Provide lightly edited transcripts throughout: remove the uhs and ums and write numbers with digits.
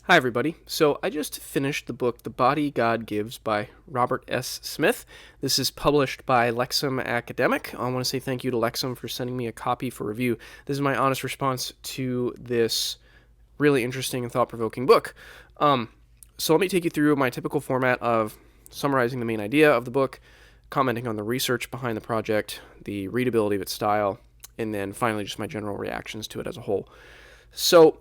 Hi, everybody. So I just finished the book The Body God Gives by Robert S. Smith. This is published by Lexham Academic. I want to say thank you to Lexham for sending me a copy for review. This is my honest response to this really interesting and thought-provoking book. So let me take you through my typical format of summarizing the main idea of the book, commenting on the research behind the project, the readability of its style, and then finally just my general reactions to it as a whole. So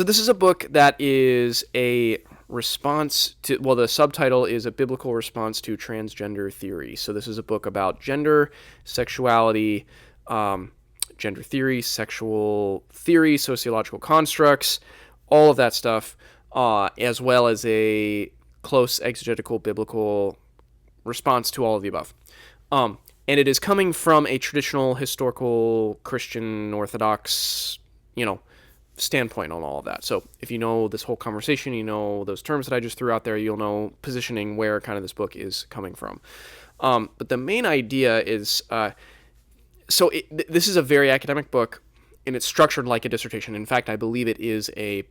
this is a book that is a response to, well, the subtitle is A Biblical Response to Transgender Theory. So this is a book about gender, sexuality, gender theory, sexual theory, sociological constructs, all of that stuff, as well as a close exegetical biblical response to all of the above. And it is coming from a traditional historical Christian Orthodox, standpoint on all of that. So if you know this whole conversation, you know those terms that I just threw out there, you'll know positioning where kind of this book is coming from. But the main idea is, this is a very academic book, and it's structured like a dissertation. In fact, I believe it is a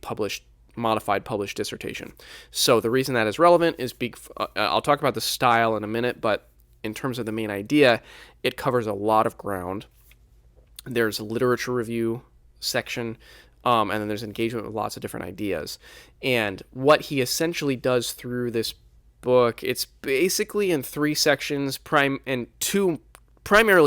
modified published dissertation. So the reason that is relevant is, I'll talk about the style in a minute, but in terms of the main idea, it covers a lot of ground. There's a literature review section, and then there's engagement with lots of different ideas. And what he essentially does through this book, it's basically in three sections, primarily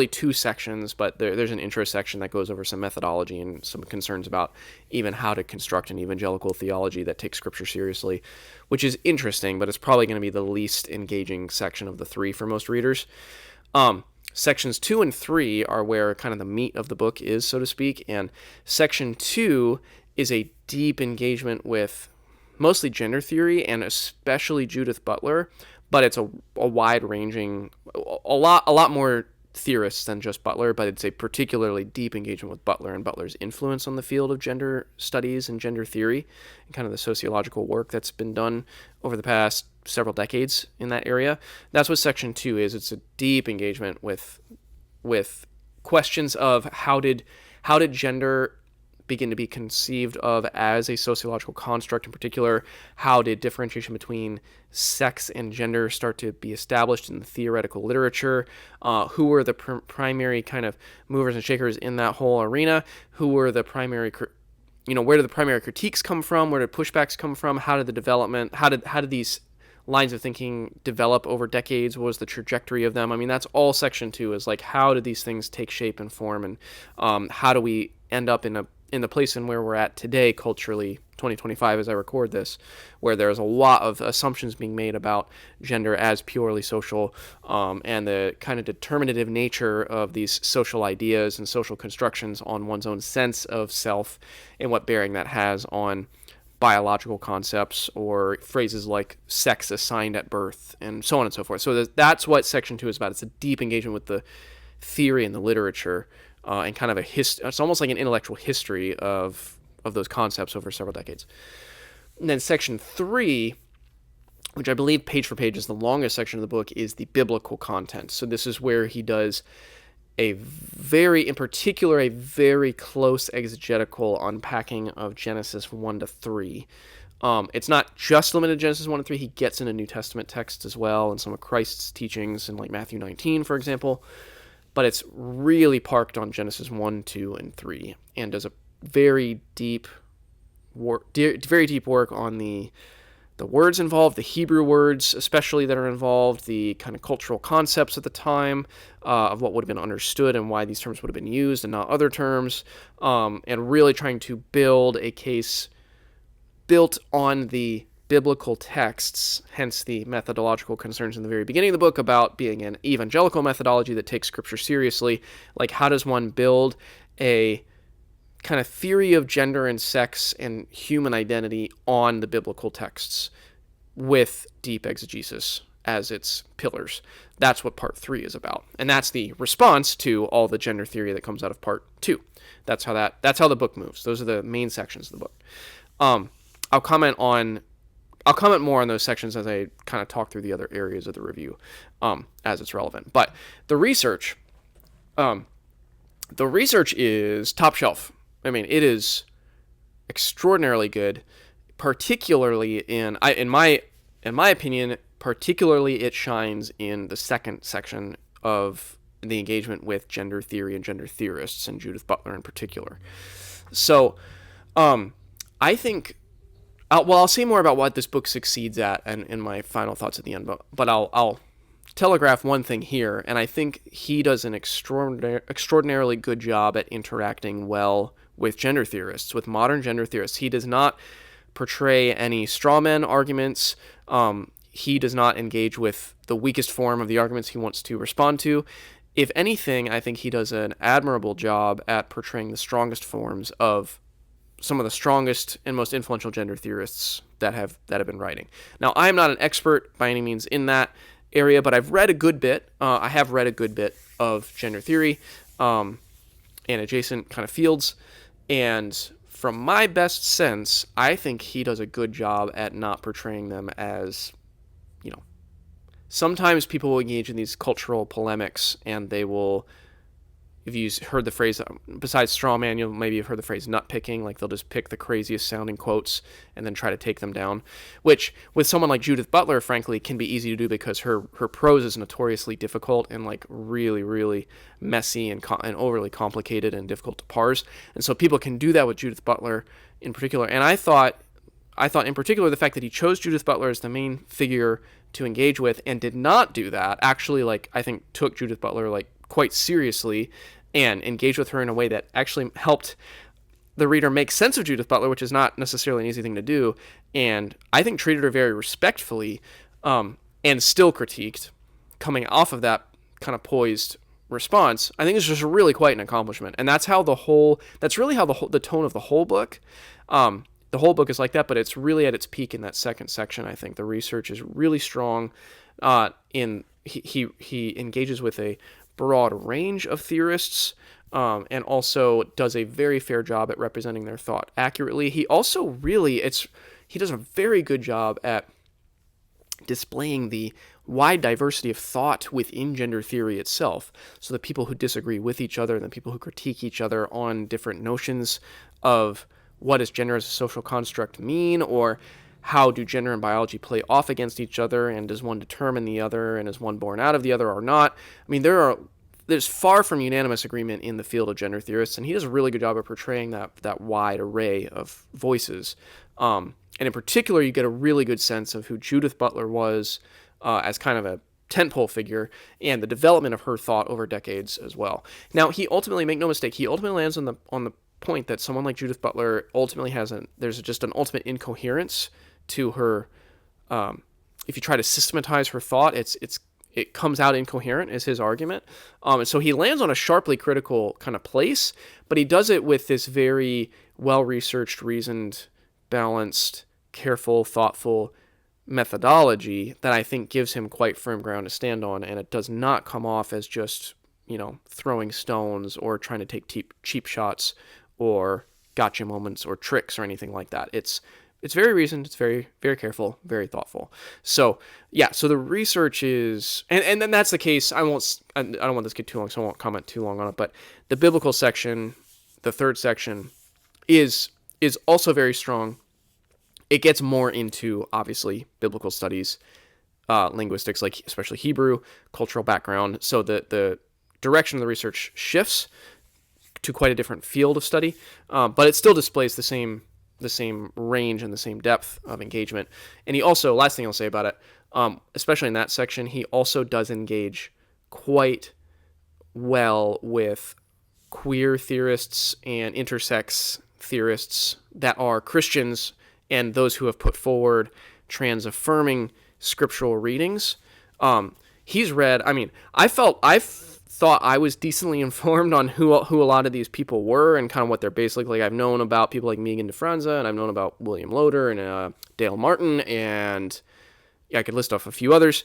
two sections, but there's an intro section that goes over some methodology and some concerns about even how to construct an evangelical theology that takes Scripture seriously, which is interesting, but it's probably going to be the least engaging section of the three for most readers. Sections 2 and 3 are where kind of the meat of the book is, so to speak, and section 2 is a deep engagement with mostly gender theory and especially Judith Butler, but it's a wide-ranging, a lot more theorists than just Butler, but it's a particularly deep engagement with Butler and Butler's influence on the field of gender studies and gender theory and kind of the sociological work that's been done over the past several decades in that area. That's what section 2 is. It's a deep engagement with questions of how did gender begin to be conceived of as a sociological construct. In particular, how did differentiation between sex and gender start to be established in the theoretical literature? Who were the primary kind of movers and shakers in that whole arena? Who were the primary, where did the primary critiques come from? Where did pushbacks come from? How did the development, how did these lines of thinking develop over decades? What was the trajectory of them? I mean, that's all section 2 is like, how did these things take shape and form, and how do we end up in the place in where we're at today culturally, 2025 as I record this, where there's a lot of assumptions being made about gender as purely social, and the kind of determinative nature of these social ideas and social constructions on one's own sense of self and what bearing that has on biological concepts or phrases like sex assigned at birth and so on and so forth. So that's what section 2 is about. It's a deep engagement with the theory and the literature, and kind of it's almost like an intellectual history of those concepts over several decades. And then section 3, which I believe page for page is the longest section of the book, is the biblical content. So this is where he does a very close exegetical unpacking of Genesis 1 to 3. It's not just limited to Genesis 1 to 3. He gets into New Testament texts as well and some of Christ's teachings in like Matthew 19, for example. But it's really parked on Genesis 1, 2, and 3, and does a very deep work on the words involved, the Hebrew words especially that are involved, the kind of cultural concepts at the time of what would have been understood and why these terms would have been used and not other terms, and really trying to build a case built on the biblical texts, hence the methodological concerns in the very beginning of the book about being an evangelical methodology that takes Scripture seriously. Like, how does one build a kind of theory of gender and sex and human identity on the biblical texts with deep exegesis as its pillars? That's what part 3 is about. And that's the response to all the gender theory that comes out of part 2. That's how the book moves. Those are the main sections of the book. I'll comment more on those sections as I kind of talk through the other areas of the review, as it's relevant. But the research is top shelf. I mean, it is extraordinarily good. particularly in my opinion, particularly it shines in the second section of the engagement with gender theory and gender theorists, and Judith Butler in particular. So, I think, I'll say more about what this book succeeds at and in my final thoughts at the end, but I'll telegraph one thing here, and I think he does an extraordinarily good job at interacting well with gender theorists, with modern gender theorists. He does not portray any straw man arguments. He does not engage with the weakest form of the arguments he wants to respond to. If anything, I think he does an admirable job at portraying the strongest forms of some of the strongest and most influential gender theorists that have been writing. Now, I am not an expert by any means in that area, but I've read a good bit. I have read a good bit of gender theory and adjacent kind of fields, and from my best sense, I think he does a good job at not portraying them as, sometimes people will engage in these cultural polemics, and they will, if you've heard the phrase, besides straw man, maybe you've heard the phrase nut picking, like they'll just pick the craziest sounding quotes and then try to take them down, which with someone like Judith Butler, frankly, can be easy to do because her prose is notoriously difficult and like really, really messy and overly complicated and difficult to parse. And so people can do that with Judith Butler in particular. And I thought in particular the fact that he chose Judith Butler as the main figure to engage with and did not do that, actually, like, I think took Judith Butler like quite seriously and engaged with her in a way that actually helped the reader make sense of Judith Butler, which is not necessarily an easy thing to do, and I think treated her very respectfully, and still critiqued, coming off of that kind of poised response. I think it's just really quite an accomplishment, and that's really how the tone of the whole book. The whole book is like that, but it's really at its peak in that second section. I think the research is really strong. He engages with a broad range of theorists, and also does a very fair job at representing their thought accurately. He also he does a very good job at displaying the wide diversity of thought within gender theory itself. So the people who disagree with each other and the people who critique each other on different notions of what does gender as a social construct mean, or how do gender and biology play off against each other, and does one determine the other, and is one born out of the other or not? I mean, there's far from unanimous agreement in the field of gender theorists, and he does a really good job of portraying that wide array of voices. And in particular, you get a really good sense of who Judith Butler was as kind of a tentpole figure, and the development of her thought over decades as well. Now, he ultimately, make no mistake, lands on the point that someone like Judith Butler ultimately there's just an ultimate incoherence to her. If you try to systematize her thought, it comes out incoherent, is his argument. And so he lands on a sharply critical kind of place, but he does it with this very well-researched, reasoned, balanced, careful, thoughtful methodology that I think gives him quite firm ground to stand on, and it does not come off as just, throwing stones or trying to take cheap shots or gotcha moments or tricks or anything like that. It's very reasoned, it's very, very careful, very thoughtful. So, yeah, so the research is, and then that's the case. I don't want this to get too long, so I won't comment too long on it, but the biblical section, the third section, is also very strong. It gets more into, obviously, biblical studies, linguistics, like especially Hebrew, cultural background. So the direction of the research shifts to quite a different field of study, but it still displays the same range and the same depth of engagement. And he also, last thing I'll say about it, especially in that section, he also does engage quite well with queer theorists and intersex theorists that are Christians and those who have put forward trans-affirming scriptural readings. He's read, I thought I was decently informed on who a lot of these people were and kind of what they're basically like. I've known about people like Megan DeFranza, and I've known about William Loader and Dale Martin, and I could list off a few others.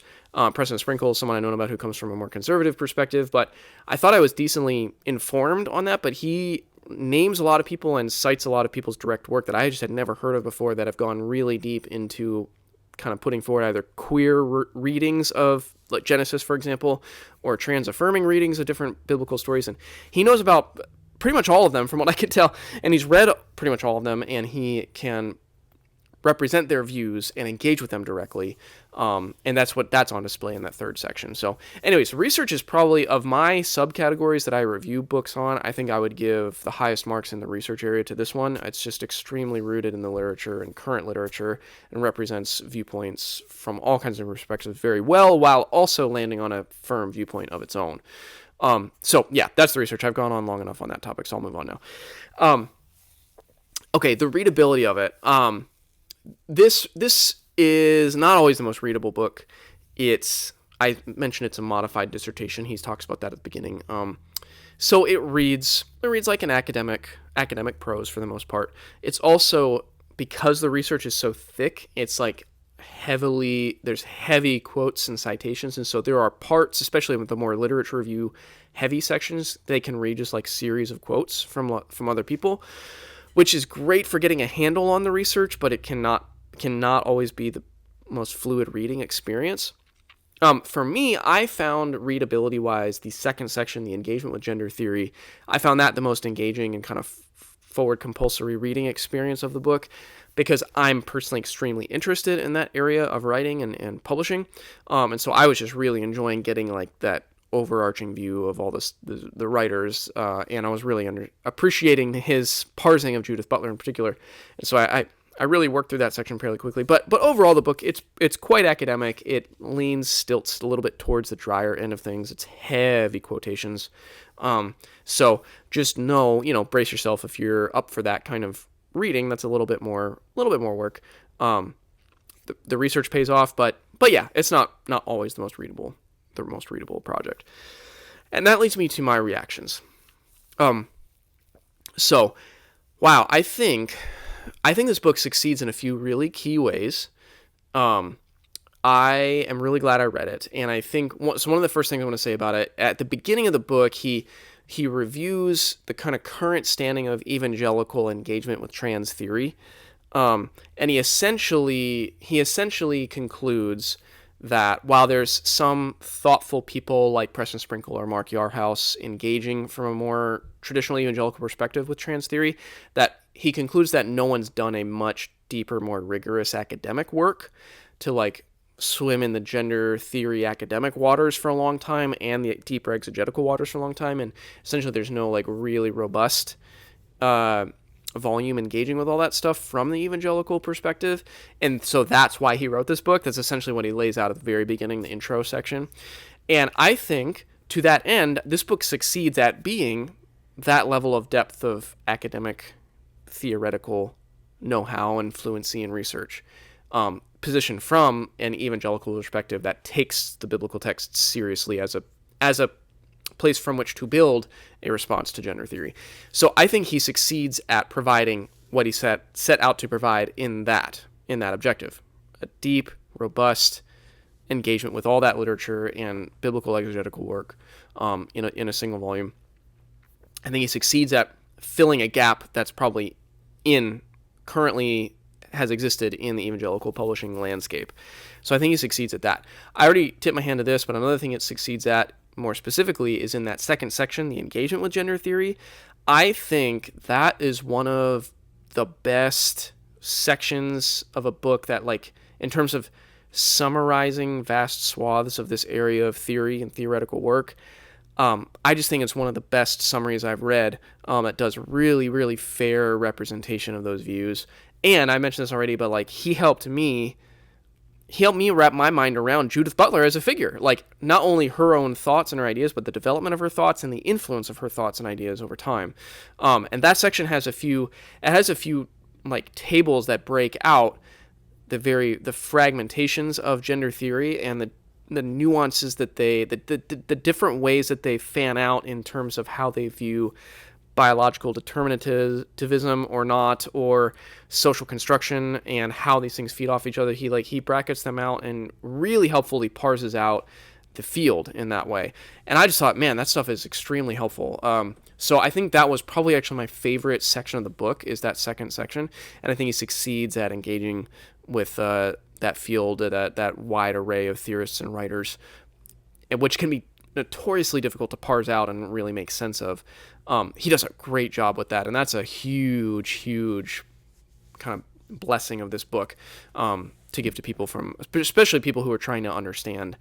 Preston Sprinkle, someone I've known about who comes from a more conservative perspective, but I thought I was decently informed on that. But he names a lot of people and cites a lot of people's direct work that I just had never heard of before that have gone really deep into kind of putting forward either queer readings of, like, Genesis, for example, or trans-affirming readings of different biblical stories. And he knows about pretty much all of them, from what I could tell, and he's read pretty much all of them, and he can represent their views and engage with them directly. And that's on display in that third section. So anyways, research is probably, of my subcategories that I review books on, I think I would give the highest marks in the research area to this one. It's just extremely rooted in the literature and current literature, and represents viewpoints from all kinds of perspectives very well, while also landing on a firm viewpoint of its own. So yeah, that's the research. I've gone on long enough on that topic, so I'll move on now. Okay, the readability of it. This is not always the most readable book. I mentioned it's a modified dissertation. He talks about that at the beginning. So it reads like an academic prose for the most part. It's also, because the research is so thick, it's like there's heavy quotes and citations, and so there are parts, especially with the more literature review heavy sections, they can read just like series of quotes from other people, which is great for getting a handle on the research, but it cannot always be the most fluid reading experience. For me, I found, readability-wise, the second section, the engagement with gender theory, I found that the most engaging and kind of forward compulsory reading experience of the book, because I'm personally extremely interested in that area of writing and publishing. And so I was just really enjoying getting like that overarching view of all the writers, and I was really appreciating his parsing of Judith Butler in particular. And so I really worked through that section fairly quickly. But overall, the book, it's quite academic. It stilts a little bit towards the drier end of things. It's heavy quotations. So just brace yourself if you're up for that kind of reading. That's a little bit more work. The research pays off, but yeah, it's not always the most readable project. And that leads me to my reactions. So, wow, I think this book succeeds in a few really key ways. I am really glad I read it, and I think one of the first things I want to say about it, at the beginning of the book, he reviews the kind of current standing of evangelical engagement with trans theory, and he essentially concludes that while there's some thoughtful people like Preston Sprinkle or Mark Yarhouse engaging from a more traditional evangelical perspective with trans theory, that he concludes that no one's done a much deeper, more rigorous academic work to like swim in the gender theory academic waters for a long time and the deeper exegetical waters for a long time, and essentially there's no like really robust volume engaging with all that stuff from the evangelical perspective. And so that's why he wrote this book. That's essentially what he lays out at the very beginning, the intro section. And I think to that end, this book succeeds at being that level of depth of academic theoretical know-how and fluency in research, positioned from an evangelical perspective that takes the biblical text seriously as a place from which to build a response to gender theory. So I think he succeeds at providing what he set out to provide in that objective: a deep, robust engagement with all that literature and biblical exegetical work in a single volume. I think he succeeds at filling a gap that's probably currently has existed in the evangelical publishing landscape. So I think he succeeds at that. I already tipped my hand to this, but another thing it succeeds at more specifically is in that second section, the engagement with gender theory. I think that is one of the best sections of a book that, like, in terms of summarizing vast swaths of this area of theory and theoretical work, I just think it's one of the best summaries I've read that does really, really fair representation of those views. And I mentioned this already, but like he helped me wrap my mind around Judith Butler as a figure. Like, not only her own thoughts and her ideas, but the development of her thoughts and the influence of her thoughts and ideas over time. And that section has a few like tables that break out the fragmentations of gender theory and the nuances that the different ways that they fan out in terms of how they view biological determinativism or not, or social construction, and how these things feed off each other. He brackets them out and really helpfully parses out the field in that way. And I just thought, man, that stuff is extremely helpful. So I think that was probably actually my favorite section of the book, is that second section. And I think he succeeds at engaging with that field, that wide array of theorists and writers, which can be notoriously difficult to parse out and really make sense of. He does a great job with that, and that's a huge kind of blessing of this book to give to people especially people who are trying to understand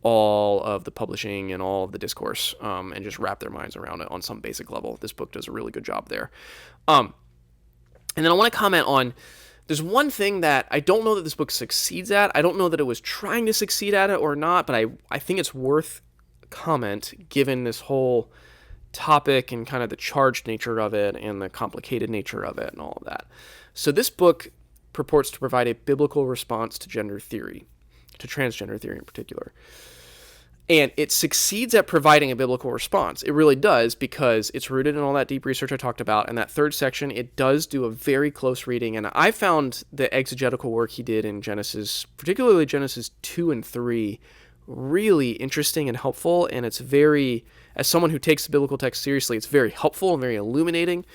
all of the publishing and all of the discourse and just wrap their minds around it on some basic level. This book does a really good job there. And then I want to comment on, there's one thing that I don't know that this book succeeds at. I don't know that it was trying to succeed at it or not, but I think it's worth comment given this whole topic and kind of the charged nature of it and the complicated nature of it and all of that. So this book purports to provide a biblical response to gender theory, to transgender theory in particular. And it succeeds at providing a biblical response. It really does, because it's rooted in all that deep research I talked about. And that third section, it does do a very close reading. And I found the exegetical work he did in Genesis, particularly Genesis 2 and 3, really interesting and helpful. And it's very, as someone who takes the biblical text seriously, it's very helpful and very illuminating,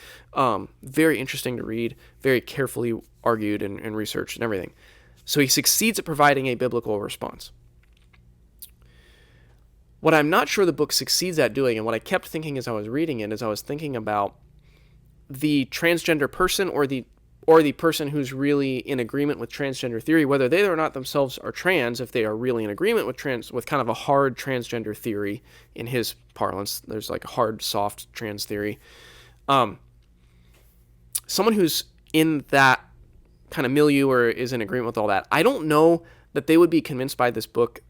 very interesting to read, very carefully argued and researched and everything. So he succeeds at providing a biblical response. What I'm not sure the book succeeds at doing, and what I kept thinking as I was reading it, is I was thinking about the transgender person or the person who's really in agreement with transgender theory, whether they or not themselves are trans, if they are really in agreement with kind of a hard transgender theory in his parlance. There's like a hard, soft trans theory. Someone who's in that kind of milieu or is in agreement with all that, I don't know that they would be convinced by this book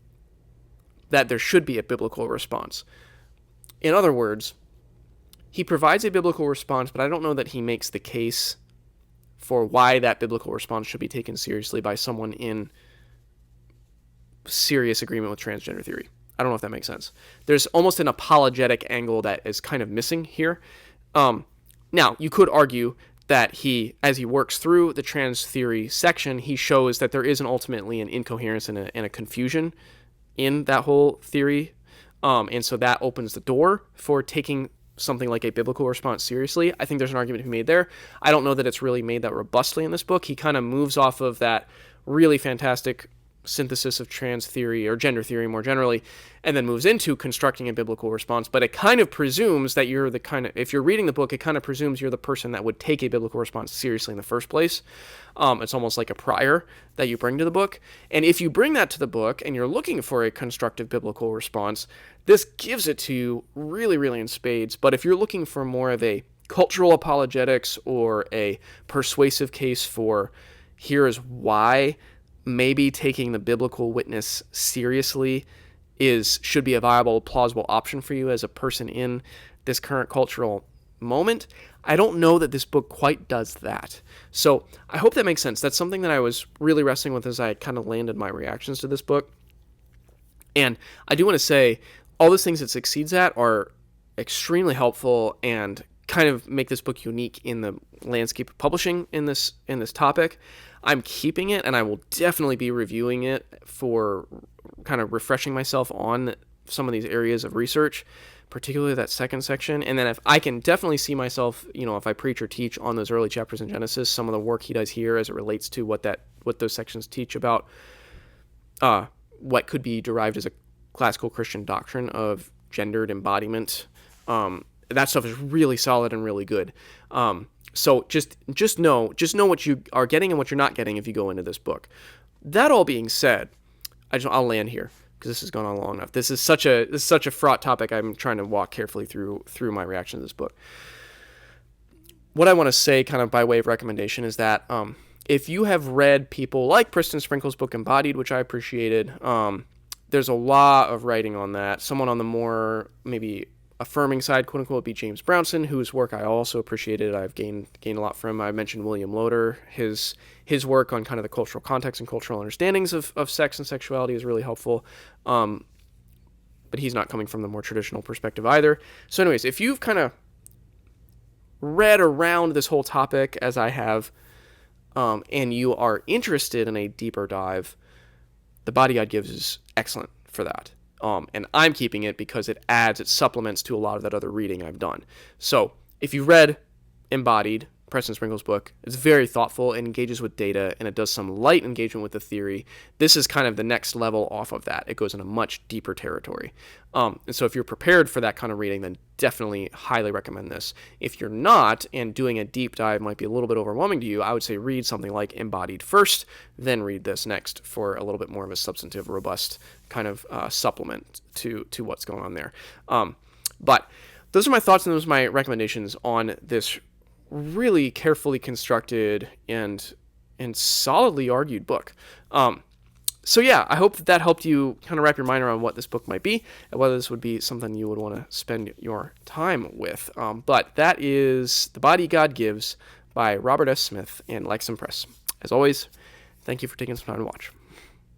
that there should be a biblical response. In other words, he provides a biblical response, but I don't know that he makes the case for why that biblical response should be taken seriously by someone in serious agreement with transgender theory. I don't know if that makes sense. There's almost an apologetic angle that is kind of missing here. Now, you could argue that he, as he works through the trans theory section, he shows that there is ultimately an incoherence and a confusion in that whole theory. And so that opens the door for taking something like a biblical response seriously. I think there's an argument to be made there. I don't know that it's really made that robustly in this book. He kind of moves off of that really fantastic synthesis of trans theory or gender theory more generally, and then moves into constructing a biblical response. But it kind of presumes that you're the kind of, if you're reading the book, it kind of presumes you're the person that would take a biblical response seriously in the first place. It's almost like a prior that you bring to the book. And if you bring that to the book and you're looking for a constructive biblical response, this gives it to you really, really in spades. But if you're looking for more of a cultural apologetics or a persuasive case for here is why maybe taking the biblical witness seriously should be a viable, plausible option for you as a person in this current cultural moment, I don't know that this book quite does that. So I hope that makes sense. That's something that I was really wrestling with as I kind of landed my reactions to this book. And I do want to say all those things it succeeds at are extremely helpful and kind of make this book unique in the landscape of publishing in this topic. I'm keeping it, and I will definitely be reviewing it for kind of refreshing myself on some of these areas of research, particularly that second section. And then if I can definitely see myself, if I preach or teach on those early chapters in Genesis, some of the work he does here as it relates to what those sections teach about what could be derived as a classical Christian doctrine of gendered embodiment. That stuff is really solid and really good. So just know what you are getting and what you're not getting if you go into this book. That all being said, I'll land here because this has gone on long enough. This is such a fraught topic. I'm trying to walk carefully through my reaction to this book. What I want to say, kind of by way of recommendation, is that if you have read people like Preston Sprinkle's book Embodied, which I appreciated, there's a lot of writing on that. Someone on the more maybe affirming side, quote unquote, would be James Brownson, whose work I also appreciated. I've gained a lot from. I mentioned William Loader. His work on kind of the cultural context and cultural understandings of sex and sexuality is really helpful. But he's not coming from the more traditional perspective either. So anyways, if you've kind of read around this whole topic as I have, and you are interested in a deeper dive, The Body God Gives is excellent for that. And I'm keeping it because it supplements to a lot of that other reading I've done. So if you read Embodied, Preston Sprinkle's book. It's very thoughtful, it engages with data, and it does some light engagement with the theory. This is kind of the next level off of that. It goes into much deeper territory. And so if you're prepared for that kind of reading, then definitely highly recommend this. If you're not, and doing a deep dive might be a little bit overwhelming to you, I would say read something like Embodied first, then read this next for a little bit more of a substantive, robust kind of supplement to what's going on there. But those are my thoughts and those are my recommendations on this really carefully constructed and solidly argued book. So yeah, I hope that helped you kind of wrap your mind around what this book might be and whether this would be something you would want to spend your time with. But that is The Body God Gives by Robert S. Smith and Lexham Press. As always, thank you for taking some time to watch.